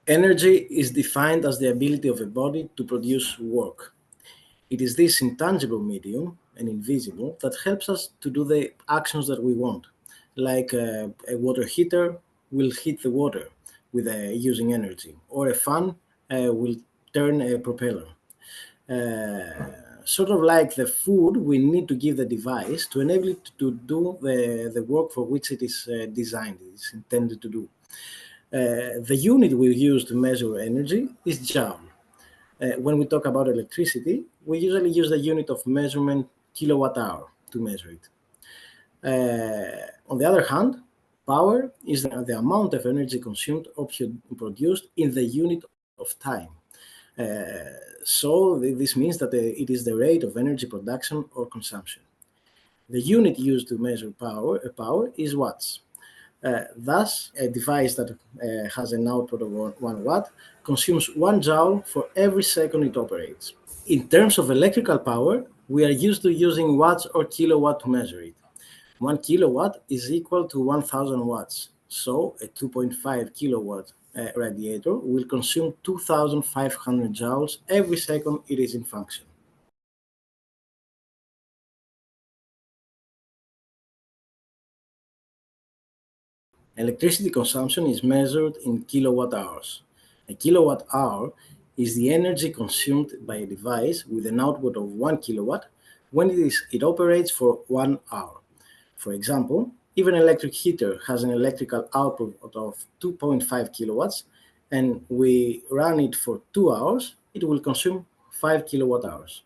Energy is defined as the ability of a body to produce work. It is this intangible medium and invisible that helps us to do the actions that we want, like a water heater will heat the water with using energy, or a fan will turn a propeller. Sort of like the food we need to give the device to enable it to do the work for which it is designed, it is intended to do. The unit we use to measure energy is joule. When we talk about electricity, we usually use the unit of measurement kilowatt hour to measure it. On the other hand, power is the amount of energy consumed or produced in the unit of time. So this means that it is the rate of energy production or consumption. The unit used to measure power is watts. Thus, a device that has an output of 1 watt consumes 1 joule for every second it operates. In terms of electrical power, we are used to using watts or kilowatt to measure it. 1 kilowatt is equal to 1000 watts. So a 2.5 kilowatt radiator will consume 2500 joules every second it is in function. Electricity consumption is measured in kilowatt hours. A kilowatt hour is the energy consumed by a device with an output of 1 kilowatt when it operates for 1 hour. For example, if an electric heater has an electrical output of 2.5 kilowatts and we run it for 2 hours, it will consume 5 kilowatt hours.